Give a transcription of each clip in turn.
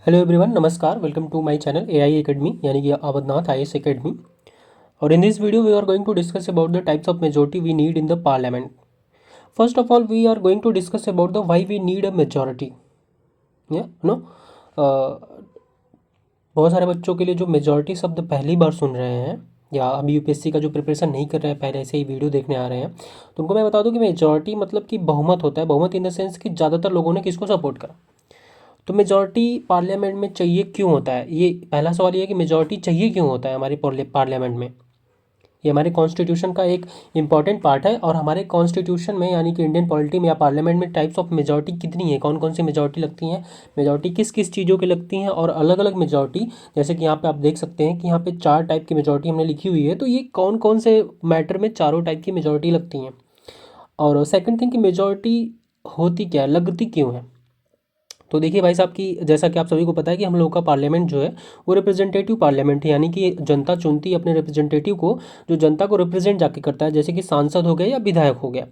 Hello everyone, नमस्कार। Welcome to my channel AI academy यानी कि अवधनाथ आईएएस एकेडमी। और in this video we are going to discuss about the types of majority we need in the parliament. First of all we are going to discuss about the why we need a majority. या no, बहुत सारे बच्चों के लिए जो majority शब्द पहली बार सुन रहे हैं या अभी यूपीएससी का जो प्रिपरेशन नहीं कर रहे हैं, पहले से ही वीडियो देखने आ रहे हैं, तो उनको मैं बता दूं कि मेजोरिटी मतलब कि बहुमत होता है। बहुमत इन द सेंस कि ज़्यादातर लोगों ने किसको सपोर्ट करा। तो मेजॉरिटी पार्लियामेंट में चाहिए क्यों होता है, ये पहला सवाल ये है कि मेजॉरिटी चाहिए क्यों होता है हमारे पार्लियामेंट में। ये हमारे कॉन्स्टिट्यूशन का एक इम्पॉर्टेंट पार्ट है। और हमारे कॉन्स्टिट्यूशन में यानी कि इंडियन पॉलिटी में या पार्लियामेंट में टाइप्स ऑफ मेजॉरिटी कितनी है, कौन कौन सी मेजॉरिटी लगती हैं, मेजॉरिटी किस किस चीज़ों की लगती हैं, और अलग अलग मेजॉरिटी, जैसे कि यहाँ पे आप देख सकते हैं कि यहाँ पे 4 टाइप की मेजॉरिटी हमने लिखी हुई है। तो ये कौन कौन से मैटर में चारों टाइप की मेजॉरिटी लगती हैं। और सेकंड थिंग कि मेजॉरिटी होती क्या है, लगती क्यों है। तो देखिए भाई साहब, कि जैसा कि आप सभी को पता है कि हम लोगों का पार्लियामेंट जो है वो रिप्रेजेंटेटिव पार्लियामेंट है, यानी कि जनता चुनती है अपने रिप्रेजेंटेटिव को, जो जनता को रिप्रेजेंट जाके करता है, जैसे कि सांसद हो गया या विधायक हो गया,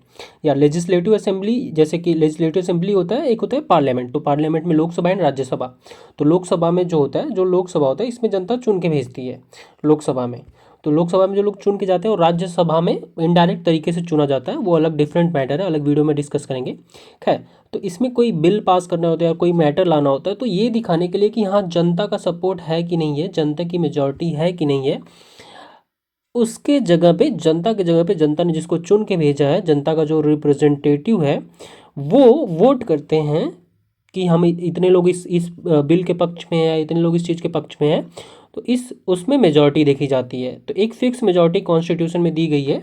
या लेजिस्लेटिव असेंबली। जैसे कि लेजिस्लेटिव असेंबली होता है, एक होता है पार्लियामेंट। तो पार्लियामेंट में लोकसभा एंड राज्यसभा। तो लोकसभा में जो होता है, जो लोकसभा होता है, इसमें जनता चुन के भेजती है लोकसभा में। तो लोकसभा में जो लोग चुन के जाते हैं और राज्यसभा में इनडायरेक्ट तरीके से चुना जाता है, वो अलग डिफरेंट मैटर है, अलग वीडियो में डिस्कस करेंगे। खैर, तो इसमें कोई बिल पास करना होता है या कोई मैटर लाना होता है, तो ये दिखाने के लिए कि हाँ जनता का सपोर्ट है कि नहीं है, जनता की मेजॉरिटी है कि नहीं है, उसके जगह पे, जनता के जगह पे, जनता ने जिसको चुन के भेजा है, जनता का जो रिप्रेजेंटेटिव है, वो वोट करते हैं कि हम इतने लोग इस बिल के पक्ष में हैं या इतने लोग इस चीज़ के पक्ष में हैं। तो इस उसमें मेजॉरिटी देखी जाती है। तो एक फिक्स मेजॉरिटी कॉन्स्टिट्यूशन में दी गई है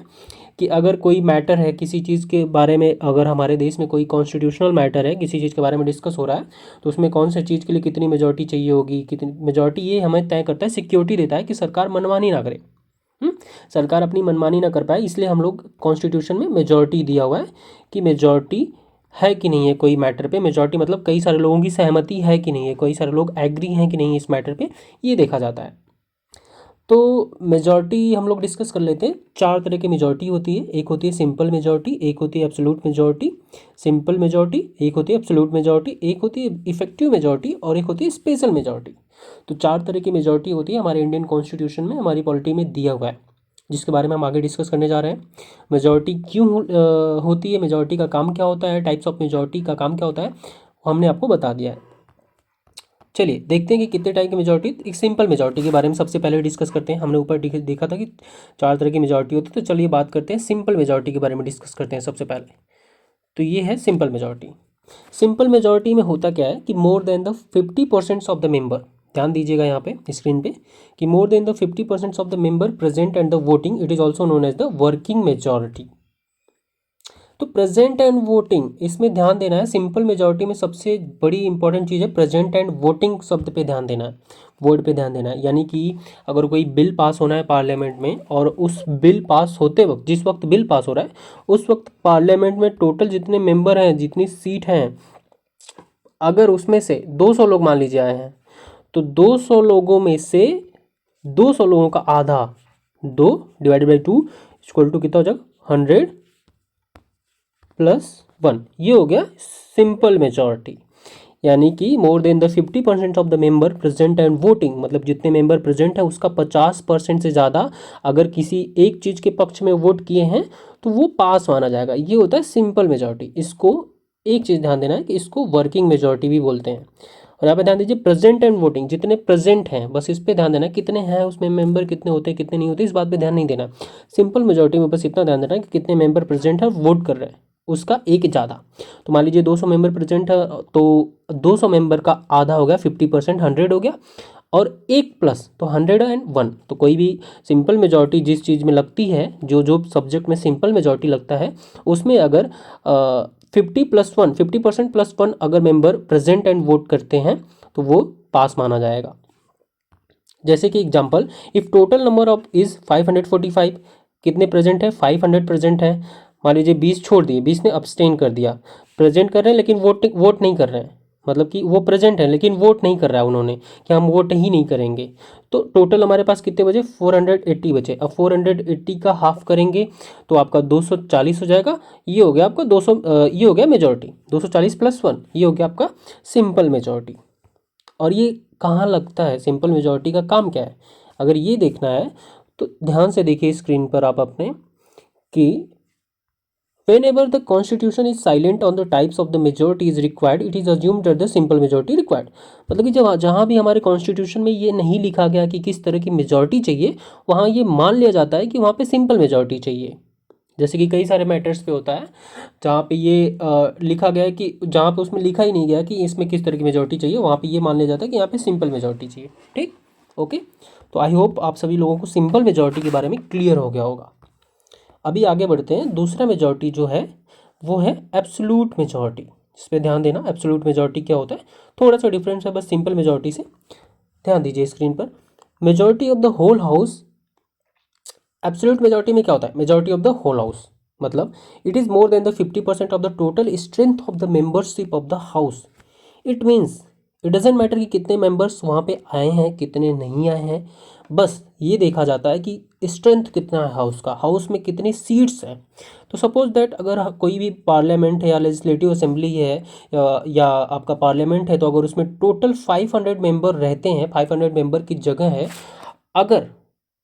कि अगर कोई मैटर है किसी चीज़ के बारे में, अगर हमारे देश में कोई कॉन्स्टिट्यूशनल मैटर है, किसी चीज़ के बारे में डिस्कस हो रहा है, तो उसमें कौन से चीज़ के लिए कितनी मेजॉरिटी चाहिए होगी, कितनी मेजॉरिटी, ये हमें तय करता है, सिक्योरिटी देता है कि सरकार मनमानी ना करे। सरकार अपनी मनमानी ना कर पाए, इसलिए हम लोग कॉन्स्टिट्यूशन में मेजॉरिटी दिया हुआ है कि मेजॉरिटी है कि नहीं है कोई मैटर पे। मेजॉरिटी मतलब कई सारे लोगों की सहमति है कि नहीं है, कई सारे लोग एग्री हैं कि नहीं इस मैटर पे, ये देखा जाता है। तो मेजॉरिटी हम लोग डिस्कस कर लेते हैं। 4 तरह की मेजॉरिटी होती है। एक होती है सिंपल मेजॉरिटी, एक होती है एब्सोल्यूट मेजॉरिटी, सिंपल मेजॉरिटी, एक होती है एब्सोल्यूट मेजॉरिटी, एक होती है इफेक्टिव मेजॉरिटी, और एक होती है स्पेशल मेजॉरिटी। तो 4 तरह की मेजॉरिटी होती है हमारे इंडियन कॉन्स्टिट्यूशन में, हमारी पॉलिटी में दिया हुआ है, जिसके बारे में हम आगे डिस्कस करने जा रहे हैं। मेजॉरिटी क्यों होती है, मेजॉरिटी का काम क्या होता है, टाइप्स ऑफ मेजॉरिटी का काम क्या होता है, वो हमने आपको बता दिया है। चलिए देखते हैं कि कितने टाइप की मेजॉरिटी। एक सिंपल मेजॉरिटी के बारे में सबसे पहले डिस्कस करते हैं। हमने ऊपर देखा था कि 4 तरह की मेजॉरिटी होती है, तो चलिए बात करते हैं सिंपल मेजॉरिटी के बारे में डिस्कस करते हैं सबसे पहले। तो ये है सिंपल मेजॉरिटी। सिंपल मेजॉरिटी में होता क्या है कि more than the 50% of the member, ध्यान दीजिएगा यहाँ पे स्क्रीन पे, कि more than the 50% of the member present and the voting, it is also known as the working majority. तो प्रेजेंट एंड वोटिंग, इसमें ध्यान देना है। सिंपल मेजॉरिटी में सबसे बड़ी इंपॉर्टेंट चीज़ है प्रेजेंट एंड वोटिंग शब्द पे ध्यान देना है, वर्ड पे ध्यान देना है। यानी कि अगर कोई बिल पास होना है पार्लियामेंट में, और उस बिल पास होते वक्त, जिस वक्त बिल पास हो रहा है, उस वक्त पार्लियामेंट में टोटल जितने मेंबर हैं, जितनी सीट हैं, अगर उसमें से 200 लोग मान लीजिए आए हैं, तो 200 लोगों में से 200 लोगों का आधा, 2 डिवाइडेड बाई 2 इक्वल टू कितना हो जाएगा, 100+1, ये हो गया सिंपल मेजॉरिटी। यानी कि more than the 50% of the member present and voting, मतलब जितने मेंबर प्रेजेंट है उसका 50% से ज़्यादा अगर किसी एक चीज़ के पक्ष में वोट किए हैं, तो वो पास माना जाएगा। ये होता है सिंपल मेजॉरिटी। इसको एक चीज़ ध्यान देना है कि इसको वर्किंग मेजॉरिटी भी बोलते हैं। और यहाँ पे ध्यान दीजिए प्रेजेंट एंड वोटिंग, जितने प्रेजेंट हैं, बस इस पे ध्यान देना है, कितने हैं उसमें मेंबर, कितने होते हैं कितने नहीं होते, इस बात पे ध्यान नहीं देना। सिंपल मेजॉरिटी में बस इतना ध्यान देना है कि कितने मेंबर प्रेजेंट है, वोट कर रहे हैं, उसका एक ज़्यादा। तो मान लीजिए 200 मेंबर प्रेजेंट है, तो 200 मेंबर का आधा हो गया 50%, 100 हो गया, और एक प्लस तो 101। तो कोई भी सिंपल मेजॉरिटी जिस चीज़ में लगती है, जो जो सब्जेक्ट में सिंपल मेजॉरिटी लगता है, उसमें अगर 50+1, 50%+1 अगर मेंबर प्रेजेंट एंड वोट करते हैं, तो वो पास माना जाएगा। जैसे कि example, if total number of is 545, कितने प्रेजेंट है, 500 प्रेजेंट है। मान लीजिए 20 छोड़ दिए, 20 ने अब्सटेन कर दिया, प्रेजेंट कर रहे हैं लेकिन वोट नहीं कर रहे हैं, मतलब कि वो प्रेजेंट है लेकिन वोट नहीं कर रहा है उन्होंने, कि हम वोट ही नहीं करेंगे। तो टोटल हमारे पास कितने बचे, 480 बचे। अब 480 का हाफ करेंगे तो आपका 240 हो जाएगा। ये हो गया आपका 200, ये हो गया मेजॉरिटी। 240+1 ये हो गया आपका सिंपल मेजॉरिटी। और ये कहाँ लगता है, सिंपल मेजॉरिटी का काम क्या है, अगर ये देखना है तो ध्यान से देखिए स्क्रीन पर आप अपने कि whenever the constitution is silent on the types of the majority is required it is assumed that the simple majority required। मतलब कि जब जहाँ भी हमारे कॉन्स्टिट्यूशन में ये नहीं लिखा गया कि किस तरह की मेजॉरिटी चाहिए, वहाँ ये मान लिया जाता है कि वहाँ पे सिंपल मेजॉरिटी चाहिए। जैसे कि कई सारे मैटर्स पे होता है जहाँ पे ये लिखा गया है कि जहाँ पे उसमें लिखा ही नहीं गया कि इसमें किस तरह की मेजॉरिटी चाहिए, वहाँ पे ये मान लिया जाता है कि यहाँ पे सिंपल मेजॉरिटी चाहिए। ठीक, ओके। तो आई होप आप सभी लोगों को सिंपल मेजॉरिटी के बारे में क्लियर हो गया होगा। अभी आगे बढ़ते हैं। दूसरा मेजॉरिटी जो है वो है एब्सोल्यूट मेजॉरिटी। इस पर ध्यान देना, एब्सोल्यूट मेजॉरिटी क्या होता है, थोड़ा सा डिफरेंस है बस सिंपल मेजॉरिटी से। ध्यान दीजिए स्क्रीन पर, majority of the whole house. Absolute majority में क्या होता है, majority of the whole house मतलब it is more than the 50% of the total strength of the membership of the house. It means it doesn't matter कि कितने members वहाँ पे आए हैं कितने नहीं आए हैं, बस ये देखा जाता है कि स्ट्रेंथ कितना है हाउस का, हाउस में कितनी सीट्स हैं। तो सपोज दैट अगर कोई भी पार्लियामेंट है या लेजिस्लेटिव असेंबली है या आपका पार्लियामेंट है, तो अगर उसमें टोटल 500 मेंबर रहते हैं, 500 मेंबर की जगह है, अगर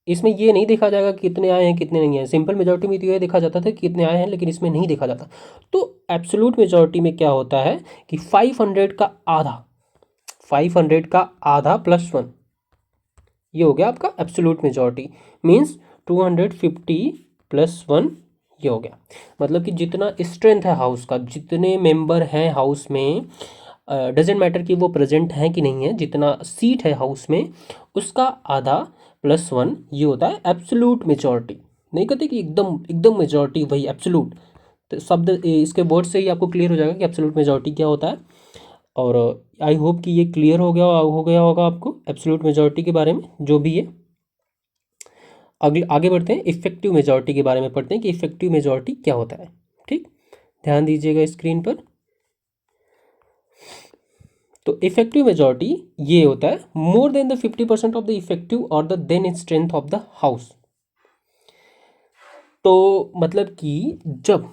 इसमें ये नहीं देखा जाएगा कि कितने आए हैं कितने नहीं आए। सिंपल मेजॉरिटी में तो ये देखा जाता था कि कितने आए हैं, लेकिन इसमें नहीं देखा जाता। तो एब्सोल्यूट मेजॉरिटी में क्या होता है कि 500 का आधा, 500 का आधा प्लस 1, ये हो गया आपका एब्सोल्यूट मेजॉरिटी। मीन्स 250 प्लस 1 ये हो गया। मतलब कि जितना स्ट्रेंथ है हाउस का, जितने मेंबर हैं हाउस में, डजेंट मैटर कि वो प्रेजेंट हैं कि नहीं है, जितना सीट है हाउस में उसका आधा प्लस 1 ये होता है एब्सोल्यूट मेजॉरिटी। नहीं कहते कि एकदम एकदम मेजॉरिटी वही एब्सोल्यूट, तो शब्द इसके वर्ड से ही आपको क्लियर हो जाएगा कि एब्सोल्यूट मेजॉरिटी क्या होता है। और आई होप कि ये क्लियर हो गया होगा आपको एब्सोल्यूट मेजॉरिटी के बारे में जो भी है। अगले आगे बढ़ते हैं, इफेक्टिव मेजॉरिटी के बारे में पढ़ते हैं कि इफेक्टिव मेजॉरिटी क्या होता है। ठीक, ध्यान दीजिएगा स्क्रीन पर। तो इफेक्टिव मेजॉरिटी ये होता है more than the 50% of the effective और the then strength of the house. तो मतलब कि जब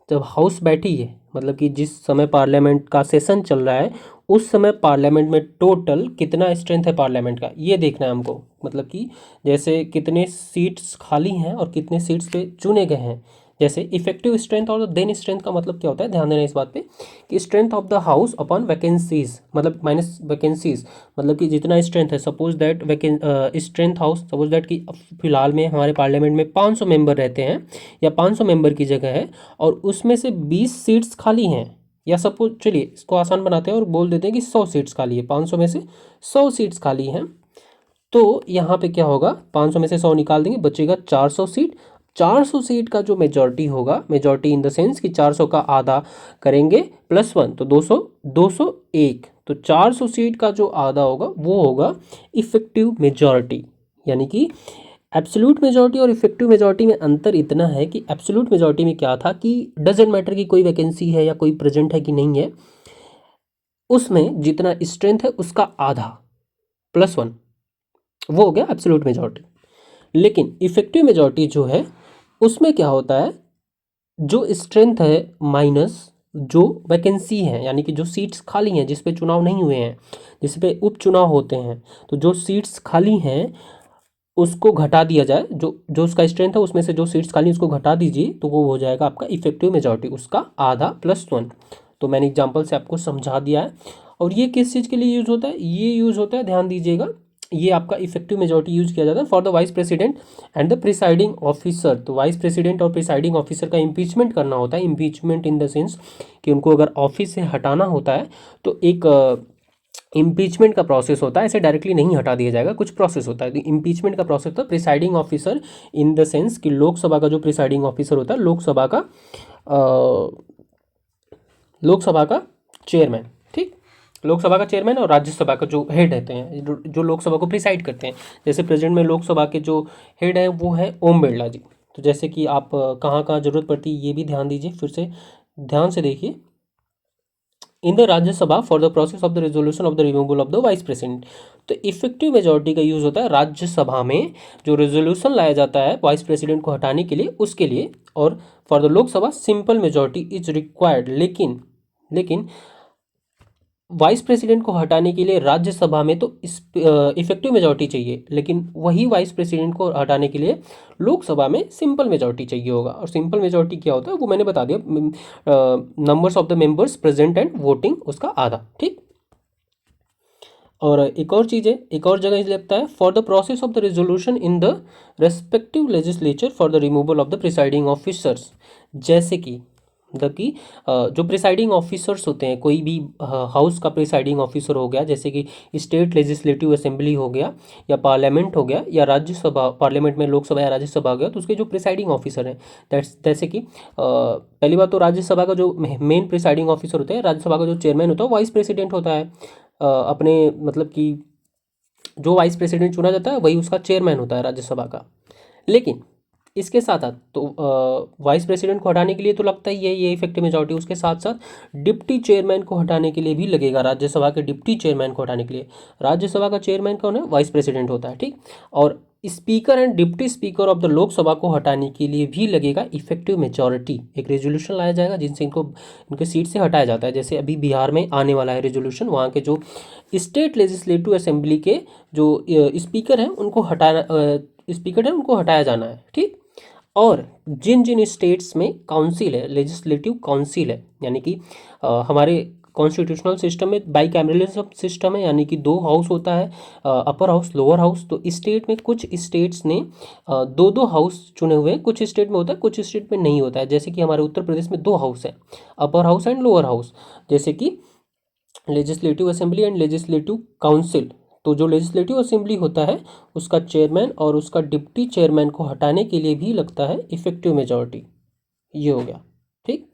जब हाउस बैठी है, मतलब कि जिस समय पार्लियामेंट का सेशन चल रहा है उस समय पार्लियामेंट में टोटल कितना स्ट्रेंथ है पार्लियामेंट का, ये देखना है हमको। मतलब कि जैसे कितने सीट्स खाली हैं और कितने सीट्स पे चुने गए हैं। जैसे इफेक्टिव स्ट्रेंथ और देन स्ट्रेंथ का मतलब क्या होता है, ध्यान देना इस बात पे कि strength of the house upon vacancies, मतलब माइनस वैकेंसीज। मतलब कि जितना स्ट्रेंथ है, suppose that strength house, suppose that कि फिलहाल में हमारे पार्लियामेंट में 500 मेंबर रहते हैं या 500 मेंबर की जगह है और उसमें से 20 सीट्स खाली हैं, या सपोज चलिए इसको आसान बनाते हैं और बोल देते हैं कि 100 सीट्स खाली है, 500 में से 100 सीट्स खाली हैं। तो यहाँ पे क्या होगा, 500 में से 100 निकाल देंगे, बचेगा 400 सीट। 400 सीट का जो मेजॉरिटी होगा, मेजॉरिटी इन द सेंस कि 400 का आधा करेंगे प्लस 1 तो 200, 201। तो 400 सीट का जो आधा होगा वो होगा इफेक्टिव मेजॉरिटी। यानी कि एब्सोल्यूट मेजॉरिटी और इफेक्टिव मेजॉरिटी में अंतर इतना है कि एब्सोल्यूट मेजॉरिटी में क्या था कि डजेंट मैटर कि कोई वैकेंसी है या कोई प्रेजेंट है कि नहीं है, उसमें जितना स्ट्रेंथ है उसका आधा प्लस 1 वो हो गया एब्सोल्यूट मेजॉरिटी। लेकिन इफेक्टिव मेजॉरिटी जो है उसमें क्या होता है, जो स्ट्रेंथ है माइनस जो वैकेंसी है, यानी कि जो सीट्स खाली हैं जिस पे चुनाव नहीं हुए हैं, जिस पे उपचुनाव होते हैं, तो जो सीट्स खाली हैं उसको घटा दिया जाए, जो जो उसका स्ट्रेंथ है उसमें से जो सीट्स खाली उसको घटा दीजिए, तो वो हो जाएगा आपका इफेक्टिव मेजॉरिटी, उसका आधा प्लस 1। तो मैंने एग्जांपल से आपको समझा दिया है। और ये किस चीज़ के लिए यूज़ होता है, ये यूज़ होता है, ध्यान दीजिएगा, ये आपका इफेक्टिव मेजॉरिटी यूज किया जाता है for the vice president and the presiding officer. तो वाइस प्रेसिडेंट और प्रिसाइडिंग ऑफिसर का इम्पीचमेंट करना होता है। इम्पीचमेंट इन द सेंस कि उनको अगर ऑफिस से हटाना होता है तो एक इम्पीचमेंट का प्रोसेस होता है, ऐसे डायरेक्टली नहीं हटा दिया जाएगा, कुछ प्रोसेस होता है। तो इम्पीचमेंट का प्रोसेस होता है presiding officer in the sense कि लोकसभा का जो प्रिसाइडिंग ऑफिसर होता है, लोकसभा का चेयरमैन। ठीक, लोकसभा का चेयरमैन और राज्यसभा का जो हेड रहते हैं, जो लोकसभा को प्रिसाइड करते हैं। जैसे प्रेजेंट में लोकसभा के जो हेड है वो है ओम बिरला जी। तो जैसे कि आप कहाँ कहाँ जरूरत पड़ती है ये भी ध्यान दीजिए, फिर से ध्यान से देखिए। In the Rajya Sabha for the process of the resolution of the removal of the vice president. तो इफेक्टिव मेजॉरिटी का यूज होता है राज्यसभा में जो रेजोल्यूशन लाया जाता है वाइस प्रेसिडेंट को हटाने के लिए, उसके लिए। और for the Lok Sabha simple majority is required. लेकिन वाइस प्रेसिडेंट को हटाने के लिए राज्यसभा में तो इस इफेक्टिव मेजॉरिटी चाहिए, लेकिन वही वाइस प्रेसिडेंट को हटाने के लिए लोकसभा में सिंपल मेजॉरिटी चाहिए होगा। और सिंपल मेजॉरिटी क्या होता है वो मैंने बता दिया, numbers of the members present and voting उसका आधा। ठीक। और एक और चीज़ है, एक और जगह इसे लगता है, for the process of the resolution in the respective legislature for the removal of the presiding officers. जैसे कि मतलब कि जो प्रिसाइडिंग ऑफिसर्स होते हैं, कोई भी हाउस का प्रिसाइडिंग ऑफिसर हो गया, जैसे कि स्टेट लेजिस्लेटिव असेंबली हो गया, या पार्लियामेंट हो गया, या राज्यसभा, पार्लियामेंट में लोकसभा या राज्यसभा हो गया, तो उसके जो प्रिसाइडिंग ऑफिसर हैं, दैट्स जैसे कि पहली बात तो राज्यसभा का जो मेन प्रिसाइडिंग ऑफिसर होता है, राज्यसभा का जो चेयरमैन होता है, वाइस प्रेसिडेंट होता है। अपने मतलब कि जो वाइस प्रेसिडेंट चुना जाता है वही उसका चेयरमैन होता है राज्यसभा का। लेकिन इसके साथ साथ तो वाइस प्रेसिडेंट को हटाने के लिए तो लगता ही है ये इफेक्टिव मेजॉरिटी, उसके साथ साथ डिप्टी चेयरमैन को हटाने के लिए भी लगेगा। राज्यसभा के डिप्टी चेयरमैन को हटाने के लिए, राज्यसभा का चेयरमैन कौन है? वाइस प्रेसिडेंट होता है। ठीक। और speaker and deputy speaker of the Lok Sabha को हटाने के लिए भी लगेगा इफेक्टिव मेजॉरिटी। एक रेजोल्यूशन लाया जाएगा जिनसे इनको इनके सीट से हटाया जाता है। जैसे अभी बिहार में आने वाला है रेजोल्यूशन, वहाँ के जो स्टेट लेजिस्लेटिव असेंबली के जो स्पीकर हैं उनको हटाना, स्पीकर है उनको हटाया जाना है। ठीक। और जिन जिन स्टेट्स में काउंसिल है, लेजिस्लेटिव काउंसिल है, यानी कि हमारे कॉन्स्टिट्यूशनल सिस्टम में बाईकैमरलिज्म सिस्टम है, यानी कि दो हाउस होता है, अपर हाउस लोअर हाउस। तो स्टेट में कुछ स्टेट्स ने दो दो हाउस चुने हुए हैं, कुछ स्टेट में होता है, कुछ स्टेट में नहीं होता है। जैसे कि हमारे उत्तर प्रदेश में दो हाउस है, upper house and lower house, जैसे कि legislative assembly and legislative council. तो जो लेजिस्लेटिव असेंबली होता है उसका चेयरमैन और उसका डिप्टी चेयरमैन को हटाने के लिए भी लगता है इफेक्टिव मेजॉरिटी। ये हो गया। ठीक।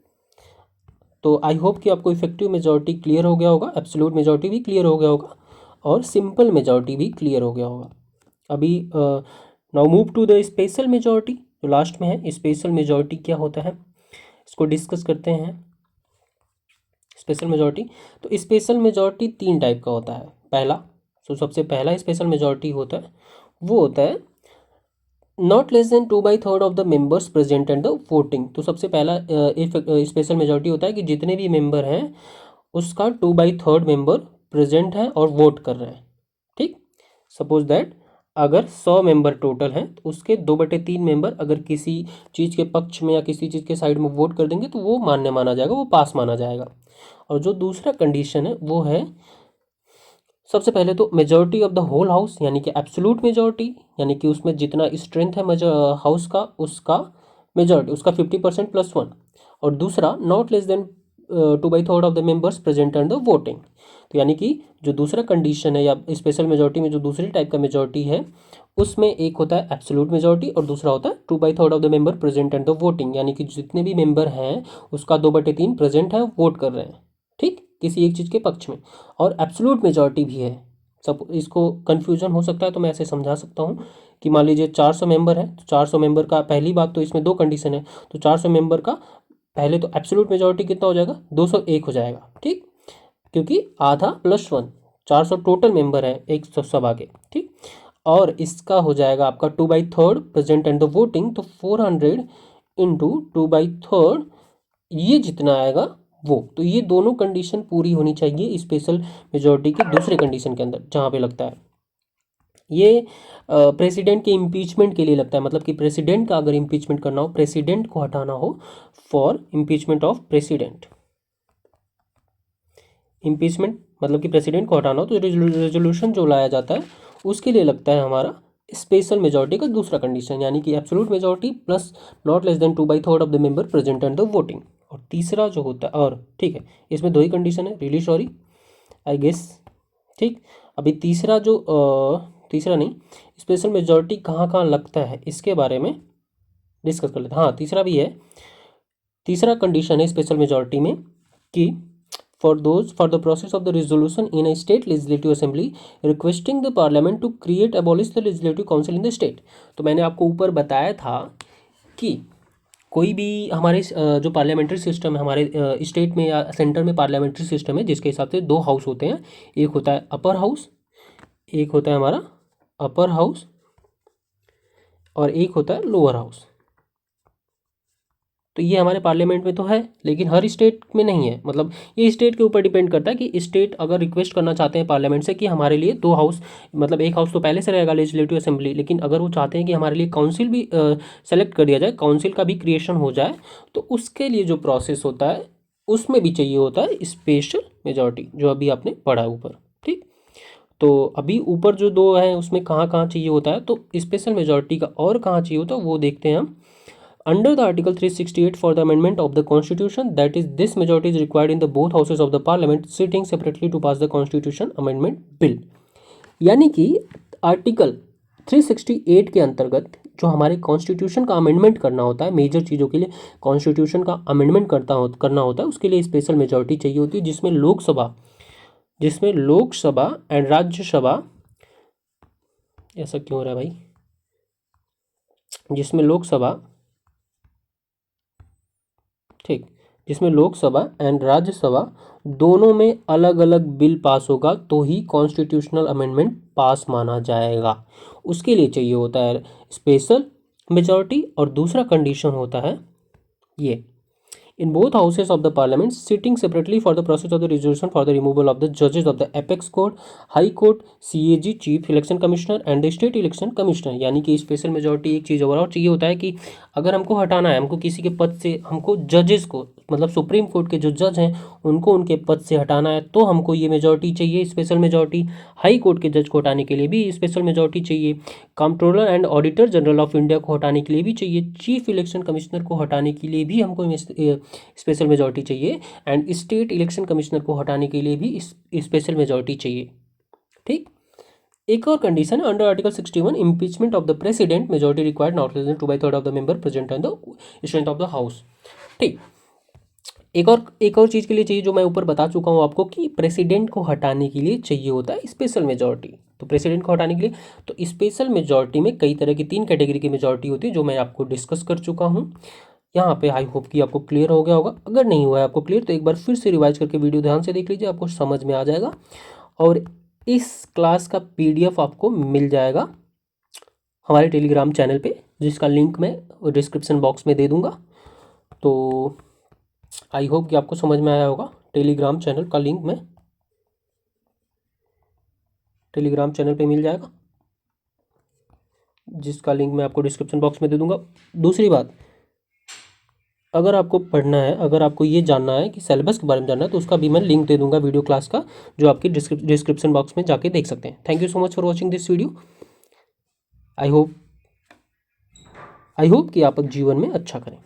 तो आई होप कि आपको इफेक्टिव मेजॉरिटी क्लियर हो गया होगा, एब्सोल्यूट मेजॉरिटी भी क्लियर हो गया होगा, और सिंपल मेजॉरिटी भी क्लियर हो गया होगा। अभी now move to the special majority, जो लास्ट में है। स्पेशल मेजॉरिटी क्या होता है इसको डिस्कस करते हैं। स्पेशल मेजॉरिटी, तो स्पेशल मेजॉरिटी तीन टाइप का होता है। पहला, तो सबसे पहला स्पेशल मेजॉरिटी होता है वो होता है not less than 2/3 of the members present and the voting. तो सबसे पहला स्पेशल मेजॉरिटी होता है कि जितने भी मेंबर हैं उसका 2/3 मेंबर प्रेजेंट है और वोट कर रहे हैं। ठीक। सपोज दैट अगर 100 मेंबर टोटल हैं तो उसके 2/3 मेंबर अगर किसी चीज़ के पक्ष में या किसी चीज़ के साइड में वोट कर देंगे तो वो मान्य माना जाएगा, वो पास माना जाएगा। और जो दूसरा कंडीशन है वो है, सबसे पहले तो majority of the whole house, यानी कि एब्सोल्यूट मेजॉरिटी, यानी कि उसमें जितना स्ट्रेंथ है हाउस का उसका मेजॉरिटी, उसका 50% प्लस वन। और दूसरा not less than 2/3 of the members present and the voting. तो यानी कि जो दूसरा कंडीशन है या स्पेशल मेजॉरिटी में जो दूसरी टाइप का मेजॉरिटी है उसमें एक होता है एब्सोल्यूट मेजॉरिटी और दूसरा होता है 2/3 of the member present and the voting, यानी कि जितने भी मेंबर हैं उसका 2/3 प्रेजेंट है, वोट कर रहे हैं। ठीक। किसी एक चीज़ के पक्ष में। और एब्सोल्यूट मेजॉरिटी भी है। सब इसको कन्फ्यूजन हो सकता है तो मैं ऐसे समझा सकता हूँ कि मान लीजिए 400 मेंबर है, तो 400 मेंबर का पहली बात तो इसमें दो कंडीशन है, तो 400 मेंबर का पहले तो एब्सोल्यूट मेजॉरिटी कितना हो जाएगा? 201 हो जाएगा। ठीक। क्योंकि आधा प्लस वन, 400 टोटल मेंबर है एक सभा के। ठीक। और इसका हो जाएगा आपका 2/3 प्रेजेंट एंड द वोटिंग, तो 400 इंटू 2/3, ये जितना आएगा वो। तो ये दोनों कंडीशन पूरी होनी चाहिए स्पेशल मेजॉरिटी की दूसरे कंडीशन के अंदर, जहाँ पे लगता है ये प्रेसिडेंट के इम्पीचमेंट के लिए लगता है। मतलब कि प्रेसिडेंट का अगर इम्पीचमेंट करना हो, प्रेसिडेंट को हटाना हो, for impeachment of president, impeachment मतलब कि प्रेसिडेंट को हटाना हो तो रेजोल्यूशन जो लाया जाता है उसके लिए लगता है हमारा स्पेशल मेजॉरिटी का दूसरा कंडीशन, यानी कि absolute majority plus not less than 2/3 of the member present and the voting. और तीसरा जो होता है, और ठीक है इसमें दो ही कंडीशन है, रियली सॉरी आई गेस। ठीक। अभी तीसरा जो तीसरा नहीं, स्पेशल मेजॉरिटी कहाँ कहाँ लगता है इसके बारे में डिस्कस कर लेते हैं। हाँ, तीसरा भी है। तीसरा कंडीशन है स्पेशल मेजॉरिटी में कि for the process of the resolution in a state legislative assembly requesting the parliament to create abolish the legislative council in the state। तो मैंने आपको ऊपर बताया था कि कोई भी हमारे जो पार्लियामेंट्री सिस्टम है हमारे स्टेट में या सेंटर में पार्लियामेंट्री सिस्टम है जिसके हिसाब से दो हाउस होते हैं, एक होता है अपर हाउस, एक होता है हमारा अपर हाउस, और एक होता है लोअर हाउस। तो ये हमारे पार्लियामेंट में तो है, लेकिन हर स्टेट में नहीं है। मतलब ये स्टेट के ऊपर डिपेंड करता है कि स्टेट अगर रिक्वेस्ट करना चाहते हैं पार्लियामेंट से कि हमारे लिए 2 हाउस, मतलब एक हाउस तो पहले से रहेगा लेजिस्लेटिव असेंबली, लेकिन अगर वो चाहते हैं कि हमारे लिए काउंसिल भी सेलेक्ट कर दिया जाए, काउंसिल का भी क्रिएशन हो जाए, तो उसके लिए जो प्रोसेस होता है उसमें भी चाहिए होता है स्पेशल मेजॉरिटी, जो अभी आपने पढ़ा है ऊपर। ठीक, तो अभी ऊपर जो दो हैं उसमें कहाँ कहाँ चाहिए होता है, तो स्पेशल मेजॉरिटी का और कहाँ चाहिए होता है वो देखते हैं हम। Under the Article 368 for the amendment of the Constitution, that is, this majority is required in the both houses of the Parliament sitting separately to pass the Constitution Amendment Bill। यानी कि आर्टिकल 368 के अंतर्गत जो हमारे constitution का amendment करना होता है, मेजर चीज़ों के लिए कॉन्स्टिट्यूशन का अमेंडमेंट करना होता है, उसके लिए स्पेशल मेजॉरिटी चाहिए होती है, जिसमें लोकसभा एंड राज्यसभा, ऐसा क्यों हो रहा है भाई, जिसमें लोकसभा, ठीक, जिसमें लोकसभा एंड राज्यसभा दोनों में अलग अलग बिल पास होगा तो ही कॉन्स्टिट्यूशनल अमेंडमेंट पास माना जाएगा। उसके लिए चाहिए होता है स्पेशल मेजॉरिटी, और दूसरा कंडीशन होता है ये, in both houses of the parliament sitting separately for the process of the resolution for the removal of the judges of the apex court, high court, CAG chief election commissioner and the state election commissioner। यानी कि special majority एक चीज़ और चाहिए होता है कि अगर हमको हटाना है, हमको किसी के पद से, हमको जजेस को, मतलब सुप्रीम कोर्ट के जो जज हैं उनको उनके पद से हटाना है, तो हमको ये मेजॉरिटी चाहिए, स्पेशल मेजॉरिटी। हाई कोर्ट के जज को हटाने के लिए भी स्पेशल मेजॉरिटी चाहिए, controller and auditor general of India को हटाने के लिए भी चाहिए, चीफ इलेक्शन कमिश्नर को हटाने के लिए भी हमको स्पेशल मेजॉरिटी चाहिए, एंड स्टेट इलेक्शन कमिश्नर को हटाने के लिए भी स्पेशल मेजॉरिटी चाहिए। ठीक, एक और कंडीशन है under article 61, impeachment of the president, majority required not less than 2/3 of the member present in the strength of the house. ठीक, एक और चीज़ के लिए चाहिए जो मैं ऊपर बता चुका हूँ आपको कि प्रेसिडेंट को हटाने के लिए चाहिए होता है स्पेशल मेजॉरिटी। तो प्रेसिडेंट को हटाने के लिए तो स्पेशल मेजॉरिटी में कई तरह की 3 कैटेगरी की मेजॉरिटी होती है, जो मैं आपको डिस्कस कर चुका हूँ यहाँ पे। आई होप कि आपको क्लियर हो गया होगा। अगर नहीं हुआ है आपको क्लियर तो एक बार फिर से रिवाइज करके वीडियो ध्यान से देख लीजिए, आपको समझ में आ जाएगा। और इस क्लास का PDF आपको मिल जाएगा हमारे टेलीग्राम चैनल पे, जिसका लिंक मैं डिस्क्रिप्शन बॉक्स में दे दूँगा। तो आई होप कि आपको समझ में आया होगा। टेलीग्राम चैनल का लिंक मैं टेलीग्राम चैनल पे मिल जाएगा, जिसका लिंक मैं आपको डिस्क्रिप्शन बॉक्स में दे दूँगा। दूसरी बात, अगर आपको पढ़ना है, अगर आपको ये जानना है कि सिलेबस के बारे में जानना है, तो उसका भी मैं लिंक दे दूंगा वीडियो क्लास का, जो आपकी डिस्क्रिप्शन बॉक्स में जाके देख सकते हैं। Thank you so much for watching this video. I hope कि आप जीवन में अच्छा करें।